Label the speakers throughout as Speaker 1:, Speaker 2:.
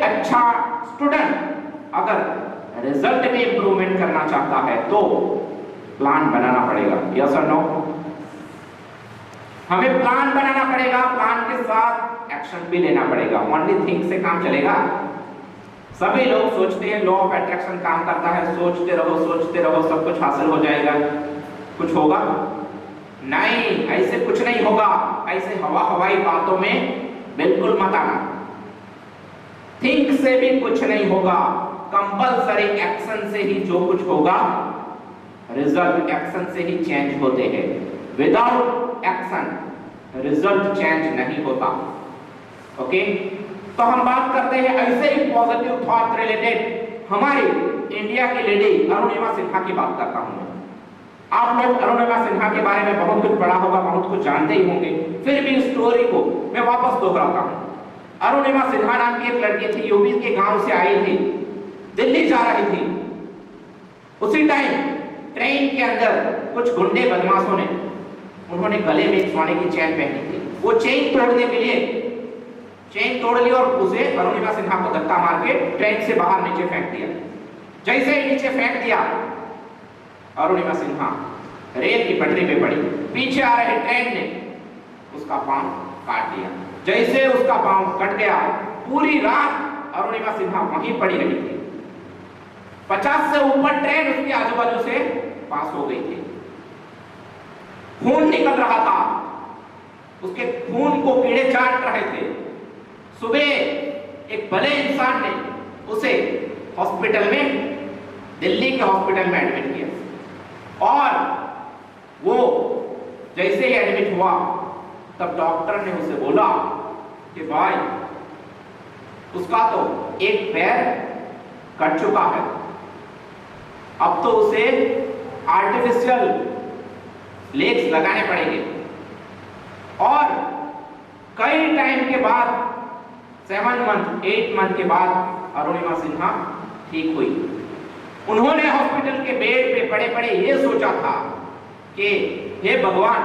Speaker 1: अच्छा स्टूडेंट अगर रिजल्ट में इंप्रूवमेंट करना चाहता है तो प्लान बनाना पड़ेगा। यस और नो? हमें प्लान बनाना पड़ेगा, प्लान के साथ एक्शन भी लेना पड़ेगा। ओनली थिंक से काम चलेगा? सभी लोग सोचते हैं लॉ ऑफ अट्रैक्शन काम करता है, सोचते रहो सब कुछ हासिल हो जाएगा। कुछ होगा नहीं, ऐसे कुछ नहीं होगा। ऐसे हवाई बातों में बिल्कुल मत आना। थिंक से भी कुछ नहीं होगा, कंपल्सरी एक्शन से ही जो कुछ होगा। रिजल्ट एक्शन से ही चेंज होते हैं, विदाउट एक्शन रिजल्ट चेंज नहीं होता। ओके, तो हम बात करते हैं ऐसे ही पॉजिटिव थॉट रिलेटेड हमारी इंडिया की लेडी अरुणिमा सिन्हा की बात करता हूं। आप लोग अरुणिमा सिन्हा के बारे में बहुत कुछ पढ़ा होगा, बहुत कुछ जानते ही होंगे, फिर भी स्टोरी को मैं वापस दोहराता हूं। अरुणिमा सिन्हा नाम की एक लड़की थी, यूपी के गांव से आई थी, दिल्ली जा रही थी। उसी टाइम ट्रेन के अंदर कुछ गुंडे बदमाशों ने उन्होंने गले में एक सोने की चेन पहनी थी। वो चेन तोड़ने के लिए चेन तोड़ ली और उसे अरुणिमा सिन्हा को धक्का मार के ट्रेन से बाहर नीचे फेंक दिया। जैसे ही नीचे फेंक दिया, अरुणिमा सिन्हा रेल की पटरी पे पड़ी। पीछे आ रहे ट्रेन ने उसका पांव काट दिया। जैसे उसका पांव कट गया, पूरी रात अरुणिमा सिन्हा वहीं पड़ी रही थी। 50 से ऊपर ट्रेन उसके आजू बाजू से पास हो गई थी। खून निकल रहा था, उसके खून को कीड़े चाट रहे थे। सुबह एक भले इंसान ने उसे हॉस्पिटल में, दिल्ली के हॉस्पिटल में एडमिट किया और वो जैसे ही एडमिट हुआ तब डॉक्टर ने उसे बोला कि भाई उसका तो एक पैर कट चुका है, अब तो उसे आर्टिफिशियल लेग्स लगाने पड़ेंगे। और कई टाइम के बाद 7 मंथ 8 मंथ के बाद अरुणिमा सिन्हा ठीक हुई। उन्होंने हॉस्पिटल के बेड पे पड़े पड़े ये सोचा था कि हे भगवान,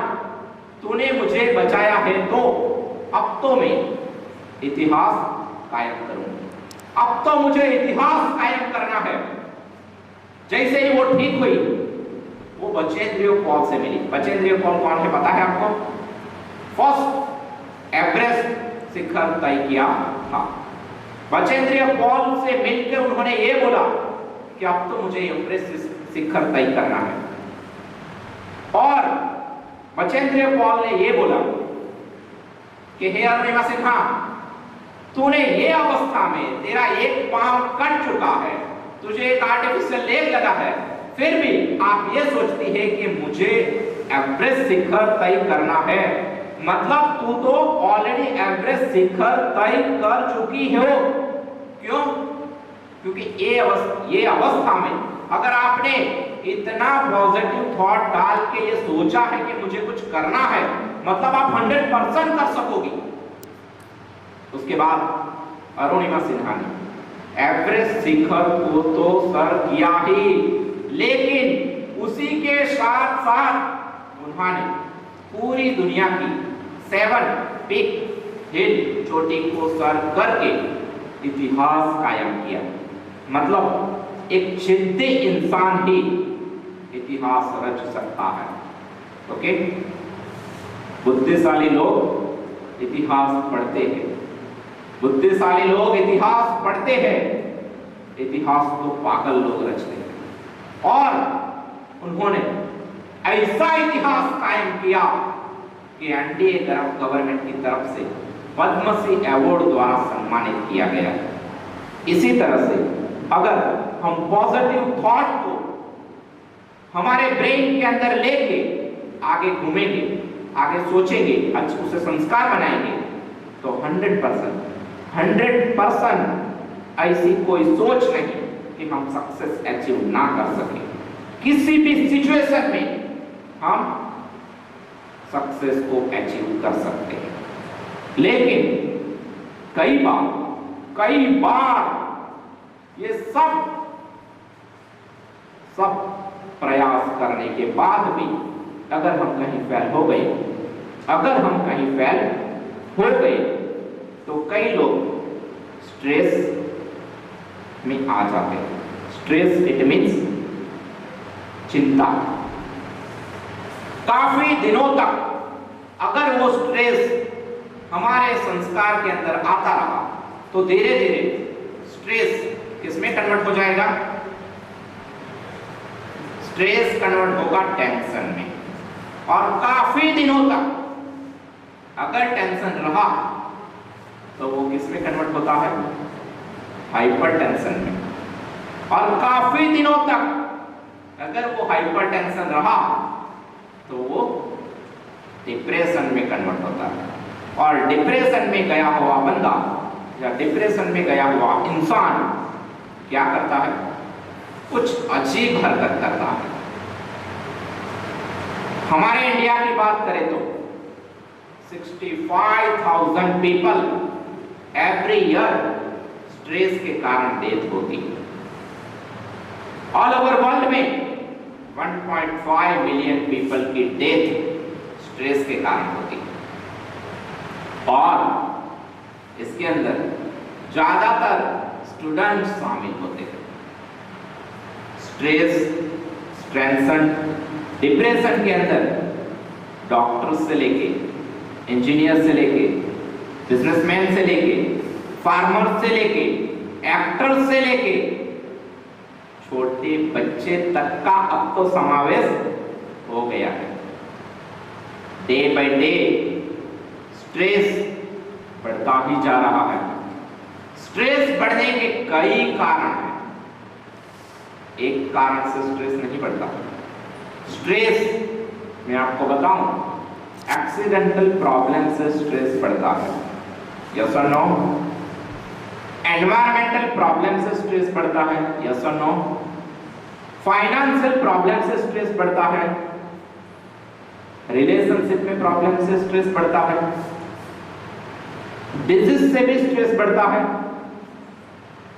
Speaker 1: तूने मुझे बचाया है तो अब तो मैं इतिहास कायम करूंगा, अब तो मुझे इतिहास कायम करना है। जैसे ही वो ठीक हुई, वो बचेंद्र पॉल से मिली। बचेंद्र पॉल कौन है पता है आपको? फर्स्ट एवरेस्ट शिखर तय किया था। बचेंद्र पॉल से मिलकर उन्होंने ये बोला कि अब तो मुझे एवरेस्ट शिखर तय करना है। और बचेंद्र पॉल ने ये बोला कि हे अरुणिमा सिन्हा, तूने ये अवस्था में, तेरा एक पांव कट चुका है, तुझे एक आर्टिफिशियल लेग लगा है, फिर भी आप ये सोचती है कि मुझे एवरेस्ट शिखर तय करना है। मतलब तू तो ऑलरेडी एवरेस्ट शिखर तय कर चुकी हो। क्यों? क्योंकि ये अवस्था में अगर आपने इतना पॉजिटिव थॉट डाल के ये सोचा है कि मुझे कुछ करना है, मतलब आप 100% कर सकोगी। उसके बाद अरुणिमा सिन्हा ने एवरेस्ट शिखर को तो सर किया ही, लेकिन उसी के साथ साथ उन्होंने पूरी दुनिया की 7 पीक हिल चोटी को सर करके इतिहास कायम किया। मतलब एक जिद्दी इंसान ही इतिहास रच सकता है। ओके, बुद्धिशाली लोग इतिहास पढ़ते हैं, बुद्धिशाली लोग इतिहास पढ़ते हैं, इतिहास को पागल लोग रचते हैं। और उन्होंने ऐसा इतिहास कायम किया कि एनडीए गवर्नमेंट की तरफ से पद्मश्री अवार्ड द्वारा सम्मानित किया गया। इसी तरह से अगर हम पॉजिटिव थॉट को हमारे ब्रेन के अंदर लेके आगे घूमेंगे, आगे सोचेंगे, उसे संस्कार बनाएंगे, तो 100% ऐसी कोई सोच नहीं कि हम सक्सेस अचीव ना कर सकें। किसी भी सिचुएशन में हम सक्सेस को अचीव कर सकते हैं। लेकिन कई बार ये सब प्रयास करने के बाद भी अगर हम कहीं फेल हो गए, तो कई लोग स्ट्रेस में आ जाते हैं। स्ट्रेस इट मीन्स चिंता। काफी दिनों तक अगर वो स्ट्रेस हमारे संस्कार के अंदर आता रहा तो धीरे धीरे स्ट्रेस किसमें कन्वर्ट हो जाएगा? स्ट्रेस कन्वर्ट होगा टेंशन में। और काफी दिनों तक अगर टेंशन रहा तो वो किसमें कन्वर्ट होता है? हाइपर टेंशन में। और काफी दिनों तक अगर वो हाइपर टेंशन रहा तो वो डिप्रेशन में कन्वर्ट होता है। और डिप्रेशन में गया हुआ बंदा या डिप्रेशन में गया हुआ इंसान क्या करता है? कुछ अजीब हरकत करता है। हमारे इंडिया की बात करें तो 65,000 पीपल एवरी ईयर स्ट्रेस के कारण डेथ होती है। ऑल ओवर वर्ल्ड में 1.5 मिलियन पीपल की डेथ स्ट्रेस के कारण होती है। और इसके अंदर ज्यादातर स्टूडेंट शामिल होते हैं। स्ट्रेस, टेंशन, डिप्रेशन के अंदर डॉक्टर से लेके, इंजीनियर से लेके, बिजनेसमैन से लेके, फार्मर से लेके, एक्टर से लेके छोटे बच्चे तक का अब तो समावेश हो गया है। डे बाय डे स्ट्रेस बढ़ता ही जा रहा है। स्ट्रेस बढ़ने के कई कारण हैं। एक कारण से स्ट्रेस नहीं बढ़ता। स्ट्रेस मैं आपको बताऊं, एक्सीडेंटल प्रॉब्लम से स्ट्रेस बढ़ता है। यस और नो? एनवायरमेंटल प्रॉब्लम से स्ट्रेस बढ़ता है। यस और नो? फाइनेंशियल प्रॉब्लम से स्ट्रेस बढ़ता है। रिलेशनशिप में प्रॉब्लम से स्ट्रेस बढ़ता है। डिजीज से भी स्ट्रेस बढ़ता है।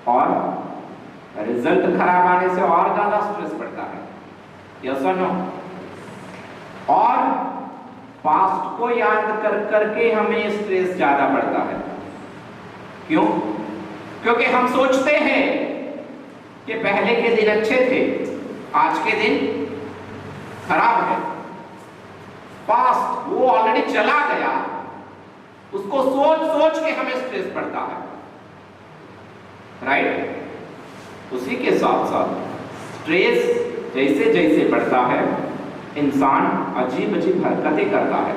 Speaker 1: और रिजल्ट खराब आने से और ज्यादा स्ट्रेस बढ़ता है। यस और नो? और पास्ट को याद कर करके हमें स्ट्रेस ज्यादा बढ़ता है। क्यों? क्योंकि हम सोचते हैं कि पहले के दिन अच्छे थे, आज के दिन खराब है। पास्ट वो ऑलरेडी चला गया, उसको सोच सोच के हमें स्ट्रेस बढ़ता है। राइट? उसी के साथ साथ स्ट्रेस जैसे जैसे बढ़ता है इंसान अजीब अजीब हरकतें करता है।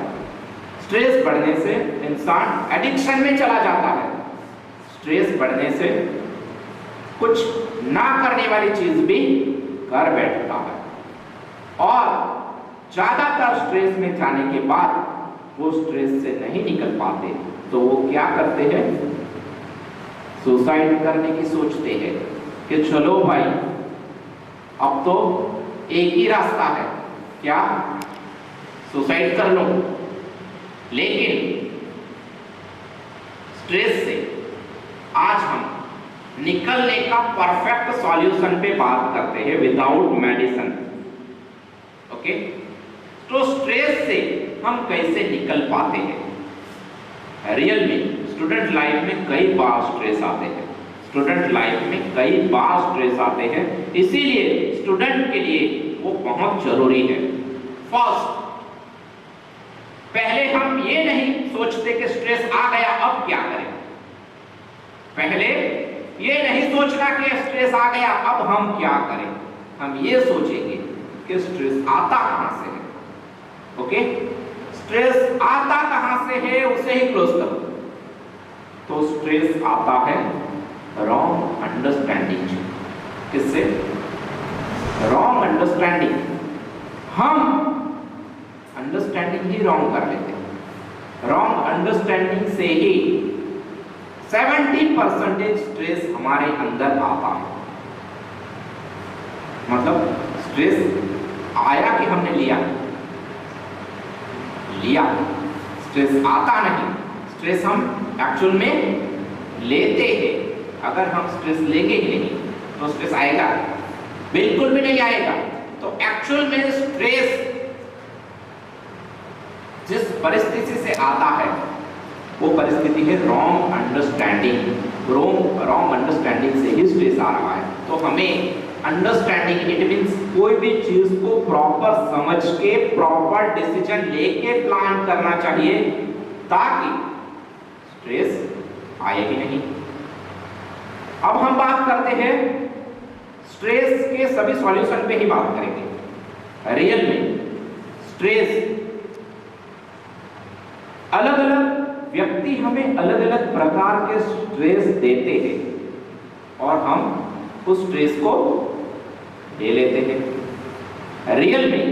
Speaker 1: स्ट्रेस बढ़ने से इंसान एडिक्शन में चला जाता है। स्ट्रेस बढ़ने से कुछ ना करने वाली चीज भी कर बैठता है। और ज्यादातर स्ट्रेस में जाने के बाद वो स्ट्रेस से नहीं निकल पाते तो वो क्या करते हैं? सुसाइड करने की सोचते हैं कि चलो भाई अब तो एक ही रास्ता है, क्या? सुसाइड कर लो। लेकिन स्ट्रेस से आज हम निकलने का परफेक्ट सॉल्यूशन पे बात करते हैं विदाउट मेडिसिन। ओके? तो स्ट्रेस से हम कैसे निकल पाते हैं? रियल में स्टूडेंट लाइफ में कई बार स्ट्रेस आते हैं। स्टूडेंट लाइफ में कई बार स्ट्रेस आते हैं, इसीलिए स्टूडेंट के लिए वो बहुत जरूरी है। फर्स्ट, पहले हम ये नहीं सोचते कि स्ट्रेस आ गया अब क्या करें। पहले ये नहीं सोचना कि स्ट्रेस आ गया अब हम क्या करें। हम ये सोचेंगे कि स्ट्रेस आता कहां से है। ओके? स्ट्रेस आता कहां से है उसे ही क्लोज करो। तो स्ट्रेस आता है रॉन्ग अंडरस्टैंडिंग। किससे? Wrong understanding. हम अंडरस्टैंडिंग ही रॉन्ग कर लेते हैं। रॉन्ग अंडरस्टैंडिंग से ही 70% स्ट्रेस हमारे अंदर आता है। मतलब स्ट्रेस आया कि हमने लिया? लिया। स्ट्रेस आता नहीं, स्ट्रेस हम एक्चुअल में लेते हैं। अगर हम स्ट्रेस लेंगे ही नहीं तो स्ट्रेस आएगा? बिल्कुल भी नहीं आएगा। तो एक्चुअल में स्ट्रेस जिस परिस्थिति से आता है वो परिस्थिति है रॉन्ग अंडरस्टैंडिंग। रॉन्ग अंडरस्टैंडिंग से ही स्ट्रेस आ रहा है। तो हमें अंडरस्टैंडिंग इट मीन्स कोई भी चीज को प्रॉपर समझ के प्रॉपर डिसीजन लेके प्लान करना चाहिए ताकि स्ट्रेस आए ही नहीं। अब हम बात करते हैं स्ट्रेस के सभी सॉल्यूशन पे ही बात करेंगे। रियल में स्ट्रेस अलग अलग व्यक्ति हमें अलग अलग प्रकार के स्ट्रेस देते हैं और हम उस स्ट्रेस को ले लेते हैं। रियल में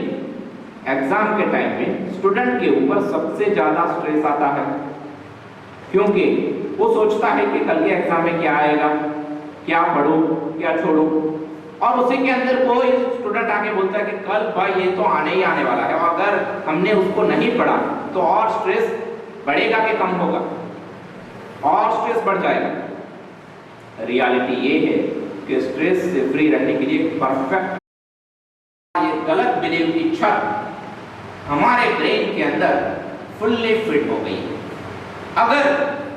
Speaker 1: एग्जाम के टाइम में स्टूडेंट के ऊपर सबसे ज्यादा स्ट्रेस आता है, क्योंकि वो सोचता है कि कल के एग्जाम में क्या आएगा, क्या पढ़ूं क्या छोड़ूं, और उसी के अंदर कोई स्टूडेंट आके बोलता है कि कल भाई ये तो आने ही आने वाला है, और अगर हमने उसको नहीं पढ़ा तो और स्ट्रेस बढ़ेगा कि कम होगा, और स्ट्रेस बढ़ जाएगा। रियलिटी ये है कि स्ट्रेस से फ्री रहने के लिए परफेक्ट ये गलत बिलीव की छत हमारे ब्रेन के अंदर फुल्ली फिट हो गई है। अगर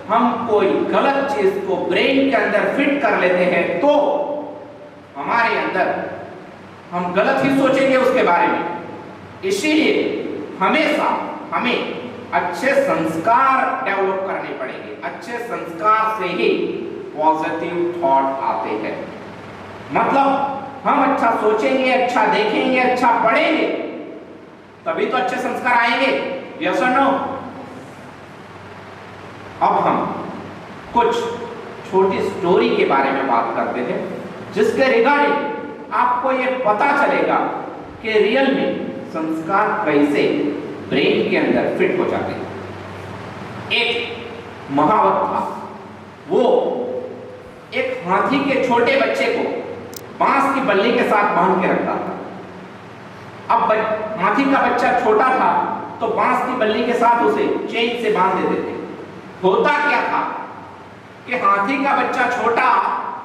Speaker 1: हम कोई गलत चीज को ब्रेन के अंदर फिट कर लेते हैं तो हमारे अंदर हम गलत ही सोचेंगे उसके बारे में। इसीलिए हमेशा हमें अच्छे संस्कार डेवलप करने पड़ेंगे। अच्छे संस्कार से ही पॉजिटिव थॉट आते हैं। मतलब हम अच्छा सोचेंगे, अच्छा देखेंगे, अच्छा पढ़ेंगे, तभी तो अच्छे संस्कार आएंगे। यस और नो? अब हम कुछ छोटी स्टोरी के बारे में बात करते हैं जिसके रिगार्डिंग आपको यह पता चलेगा कि रियल में संस्कार कैसे ब्रेन के अंदर फिट हो जाते हैं। एक महावत था, वो एक हाथी के छोटे बच्चे को बांस की बल्ली के साथ बांध के रखता था। अब हाथी का बच्चा छोटा था तो बांस की बल्ली के साथ उसे चेन से बांध देते थे। होता क्या था कि हाथी का बच्चा छोटा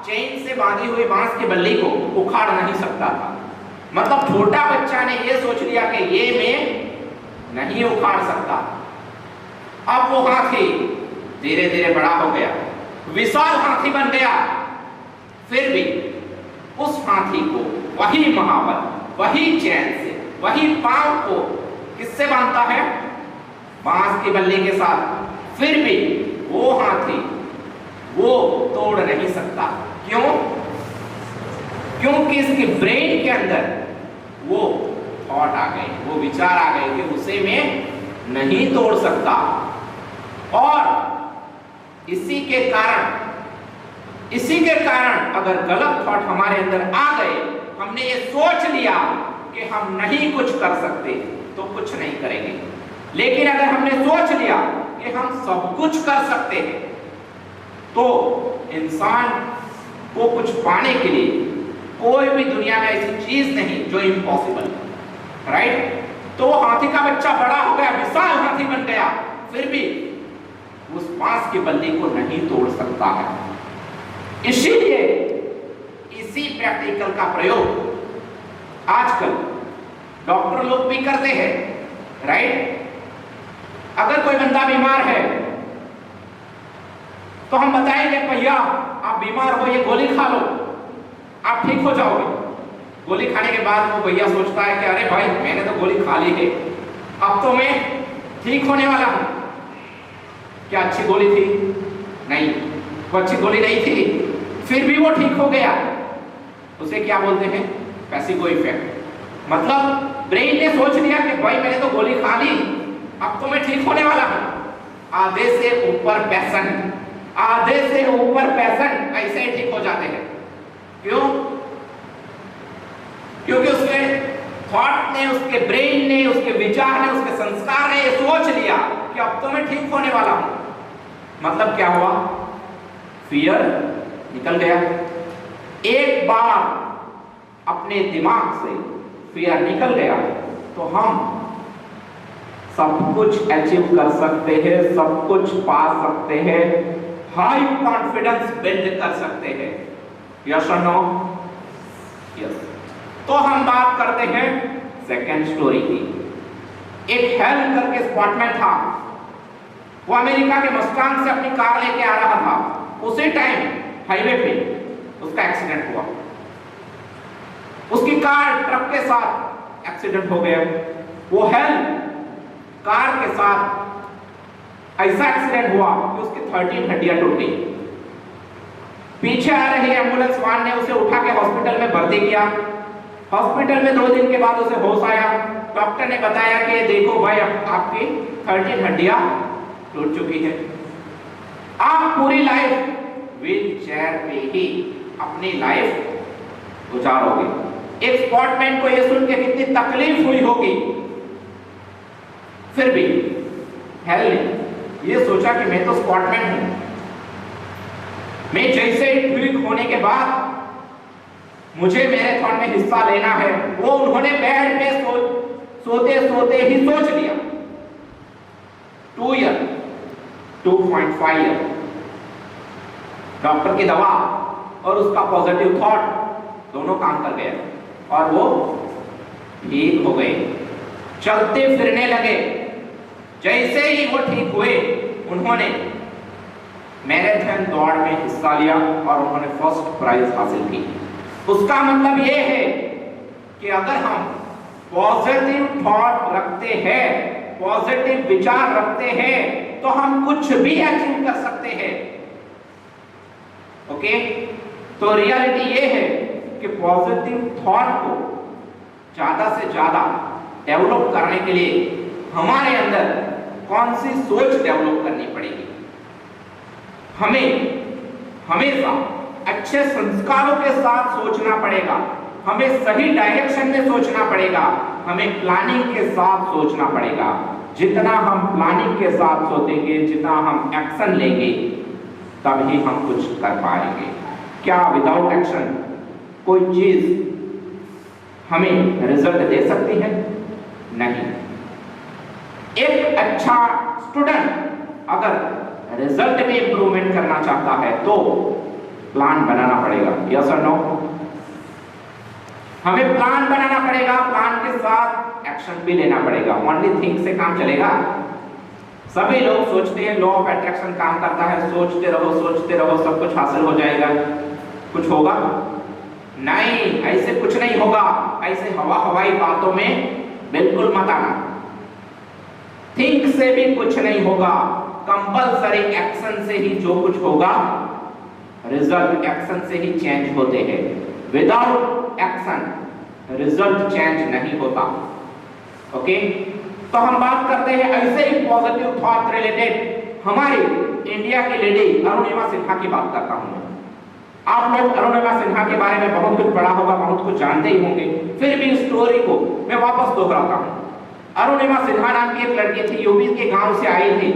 Speaker 1: चेन से बांधी हुई बांस की बल्ली को उखाड़ नहीं सकता था। मतलब छोटा बच्चा ने यह सोच लिया कि ये मैं नहीं उखाड़ सकता। अब वो हाथी धीरे धीरे बड़ा हो गया, विशाल हाथी बन गया। फिर भी उस हाथी को वही महाबल, वही चैन से, वही पांव को किससे बांधता है? बांस की बल्ली के साथ। फिर भी वो हाथी वो तोड़ नहीं सकता। क्यों? क्योंकि इसके ब्रेन के अंदर वो थॉट आ गए, वो विचार आ गए कि उसे मैं नहीं तोड़ सकता। और इसी के कारण अगर गलत थॉट हमारे अंदर आ गए, हमने ये सोच लिया कि हम नहीं कुछ कर सकते, तो कुछ नहीं करेंगे। लेकिन अगर हमने सोच लिया कि हम सब कुछ कर सकते हैं, तो इंसान को कुछ पाने के लिए कोई भी दुनिया में ऐसी चीज नहीं जो इम्पॉसिबल है। राइट? तो हाथी का बच्चा बड़ा हो गया, विशाल हाथी बन गया, फिर भी उस बांस की बल्ली को नहीं तोड़ सकता है। इसीलिए इसी प्रैक्टिकल का प्रयोग आजकल डॉक्टर लोग भी करते हैं। राइट? अगर कोई बंदा बीमार है तो हम बताएंगे भैया आप बीमार हो, ये गोली खा लो, आप ठीक हो जाओगे। गोली खाने के बाद वो भैया सोचता है कि अरे भाई मैंने तो गोली खा ली है, अब तो मैं ठीक होने वाला हूं। क्या अच्छी गोली थी? नहीं, वो अच्छी गोली नहीं थी, फिर भी वो ठीक हो गया। उसे क्या बोलते हैं? Placebo effect. मतलब ब्रेन ने सोच लिया कि भाई मैंने तो गोली खा ली, अब तो मैं ठीक होने वाला हूं। आधे से ऊपर पेशेंट, आधे से ऊपर पेशेंट ऐसे ही ठीक हो जाते हैं। क्यों? क्योंकि उसके थॉट ने, उसके ब्रेन ने, उसके विचार ने, उसके संस्कार ने ये सोच लिया कि अब तो मैं ठीक होने वाला हूं। मतलब क्या हुआ? फियर निकल गया। एक बार अपने दिमाग से फियर निकल गया तो हम सब कुछ अचीव कर सकते हैं, सब कुछ पा सकते हैं, हाई कॉन्फिडेंस बिल्ड कर सकते हैं। यस और नो? यस। तो हम बात करते हैं सेकेंड स्टोरी की। एक हेल करके स्पॉटमैन था, वो अमेरिका के मस्टांग से अपनी कार लेके आ रहा था। उसी टाइम हाईवे पे उसका एक्सीडेंट हुआ, उसकी कार ट्रक के साथ एक्सीडेंट हो गया। वो हेल्थ कार के साथ ऐसा एक्सीडेंट हुआ कि उसकी 13 हड्डियां टूट गई। पीछे आ रही एम्बुलेंस वाहन ने उसे उठा के हॉस्पिटल में भर्ती किया। हॉस्पिटल में 2 दिन के बाद उसे होश आया। डॉक्टर ने बताया कि देखो भाई, अब आपकी 13 हड्डियां टूट चुकी है, आप पूरी लाइफ व्हील चेयर पे ही अपनी लाइफ गुजारोगे। एक स्पॉटमैन को यह सुन के कितनी तकलीफ हुई होगी, फिर भी हेल ने यह सोचा कि मैं तो स्पॉटमैन हूं, मैं जैसे ही ठीक होने के बाद मुझे मैराथन में हिस्सा लेना है, वो उन्होंने बेड पे सोते सोते ही सोच लिया। 2 ईयर 2.5 ईयर डॉक्टर की दवा और उसका पॉजिटिव थॉट दोनों काम कर गए और वो ठीक हो गए, चलते फिरने लगे। जैसे ही वो ठीक हुए, उन्होंने मैराथन दौड़ में हिस्सा लिया और उन्होंने फर्स्ट प्राइज हासिल की। उसका मतलब ये है कि अगर हम पॉजिटिव थॉट रखते हैं, पॉजिटिव विचार रखते हैं, तो हम कुछ भी अचीव कर सकते हैं। ओके, तो रियलिटी ये है कि पॉजिटिव थॉट को ज्यादा से ज्यादा डेवलप करने के लिए हमारे अंदर कौन सी सोच डेवलप करनी पड़ेगी। हमें हमेशा अच्छे संस्कारों के साथ सोचना पड़ेगा, हमें सही डायरेक्शन में सोचना पड़ेगा, हमें प्लानिंग के साथ सोचना पड़ेगा। जितना हम प्लानिंग के साथ सोचेंगे, जितना हम एक्शन लेंगे, तभी हम कुछ कर पाएंगे। क्या विदाउट एक्शन कोई चीज हमें रिजल्ट दे सकती है? नहीं। एक अच्छा स्टूडेंट अगर रिजल्ट में इंप्रूवमेंट करना चाहता है तो प्लान बनाना पड़ेगा। यस और नो? हमें प्लान बनाना पड़ेगा, प्लान के साथ एक्शन भी लेना पड़ेगा। ओनली थिंक से काम चलेगा? सभी लोग सोचते हैं लॉ ऑफ अट्रैक्शन काम करता है, सोचते रहो सब कुछ हासिल हो जाएगा। कुछ होगा? नहीं, ऐसे कुछ नहीं होगा। ऐसे हवाई बातों में बिल्कुल मत आना। थिंक से भी कुछ नहीं होगा, कंपल्सरी एक्शन से ही जो कुछ होगा, रिजल्ट एक्शन से ही चेंज होते हैं। विदाउट एक्शन रिजल्ट चेंज नहीं होता। ओके, तो हम बात करते हैं ऐसे ही पॉजिटिव थॉट रिलेटेड हमारी इंडिया की लेडी अरुणिमा सिन्हा की बात करता हूं। आप लोग अरुणिमा सिन्हा के बारे में बहुत कुछ पढ़ा होगा, बहुत कुछ जानते ही होंगे, फिर भी स्टोरी को मैं वापस दोहराता हूं। अरुणिमा सिन्हा नाम की एक लड़की थी, यूपी के गांव से आई थी,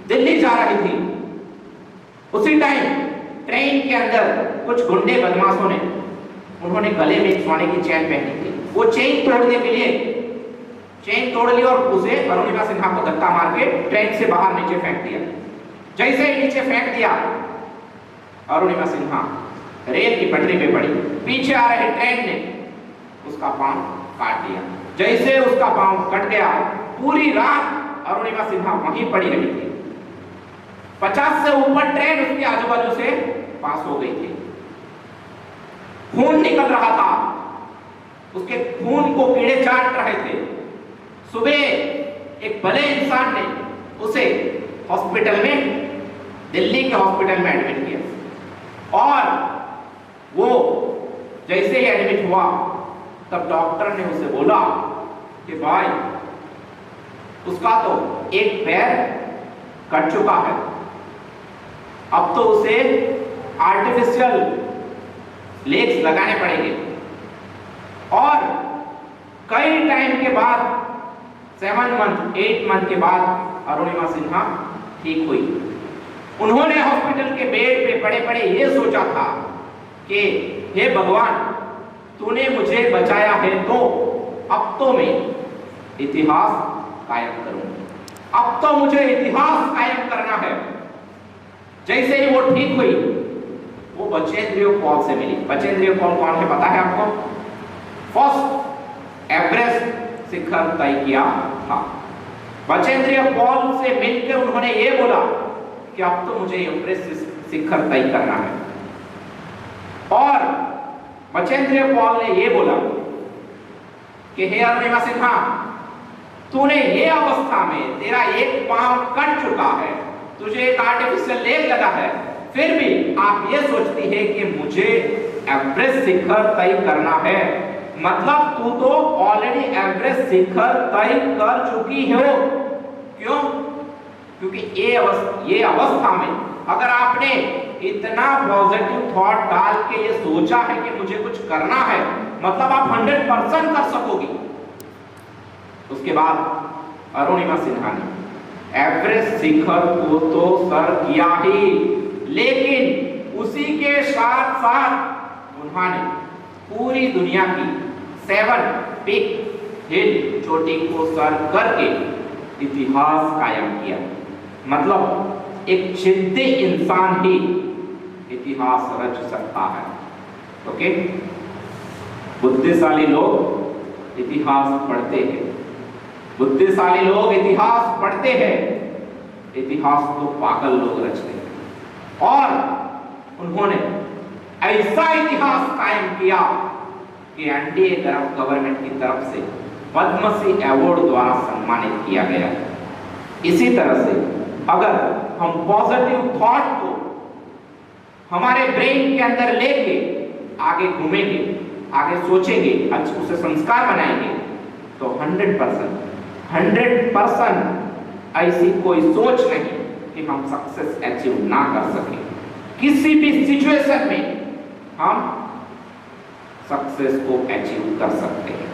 Speaker 1: दिल्ली जा रही थी। उसी टाइम ट्रेन के अंदर कुछ गुंडे बदमाशों ने उन्होंने गले में एक सोने की चेन पहनी थी। वो चेन तोड़ने के लिए चेन तोड़ ली और उसे अरुणिमा सिन्हा को धक्का मार के ट्रेन से बाहर नीचे फेंक दिया। जैसे ही नीचे फेंक दिया, अरुणिमा सिन्हा रेल की पटरी पे पड़ी। पीछे आ रही ट्रेन ने उसका पांव काट दिया। जैसे उसका पांव कट गया, पूरी रात अरुणिमा सिन्हा वहीं पड़ी रही थी। 50 से ऊपर ट्रेन उसके आजू बाजू से पास हो गई थी। खून निकल रहा था, उसके खून को कीड़े चाट रहे थे। सुबह एक भले इंसान ने उसे हॉस्पिटल में, दिल्ली के हॉस्पिटल में एडमिट किया और वो जैसे ही एडमिट हुआ तब डॉक्टर ने उसे बोला कि भाई उसका तो एक पैर कट चुका है, अब तो उसे आर्टिफिशियल लेग्स लगाने पड़ेंगे। और कई टाइम के बाद 7 मंथ 8 मंथ के बाद अरुणिमा सिन्हा ठीक हुई। उन्होंने हॉस्पिटल के बेड पे पड़े पड़े ये सोचा था कि हे भगवान, तूने मुझे बचाया है तो अब तो मैं इतिहास कायम करूंगा, अब तो मुझे इतिहास कायम करना है। जैसे ही वो ठीक हुई, वो बचेंद्र पॉल से मिली। बचेंद्र पॉल कौन है पता है आपको? फर्स्ट एवरेस्ट शिखर तय किया था। बचेंद्र पॉल से मिलकर उन्होंने ये बोला कि अब तो मुझे एवरेस्ट शिखर तय करना है। और मच्छेंद्र पॉल ने ये बोला कि हे अरुणिमा सिन्हा, तूने ये अवस्था में तेरा एक पांव कट चुका है, तुझे एक आर्टिफिशियल लेग लगा है, फिर भी आप ये सोचती है कि मुझे एवरेस्ट शिखर तय करना है। मतलब तू तो ऑलरेडी एवरेस्ट शिखर तय कर चुकी हो। क्यों? क्योंकि ये अवस्था में अगर आपने इतना पॉजिटिव थॉट डाल के ये सोचा है कि मुझे कुछ करना है, मतलब आप 100% कर सकोगे। उसके बाद अरुणिमा सिन्हा ने एवरेस्ट शिखर को तो सर किया ही, लेकिन उसी के साथ साथ उन्होंने पूरी दुनिया की 7 पीक हिल चोटी को सर करके इतिहास कायम किया। मतलब एक जिद्दी इंसान ही इतिहास रच सकता है। ओके, बुद्धिशाली लोग इतिहास पढ़ते हैं, बुद्धिशाली लोग इतिहास पढ़ते हैं, इतिहास तो पागल लोग रचते हैं। और उन्होंने ऐसा इतिहास कायम किया कि एनडीए गवर्नमेंट की तरफ से पद्मश्री अवार्ड द्वारा सम्मानित किया गया। इसी तरह से अगर हम पॉजिटिव थॉट को हमारे ब्रेन के अंदर लेके आगे घूमेंगे, आगे सोचेंगे, अच्छे उसे संस्कार बनाएंगे, तो 100% ऐसी कोई सोच नहीं कि हम सक्सेस अचीव ना कर सके। किसी भी सिचुएशन में हम सक्सेस को अचीव कर सकते हैं।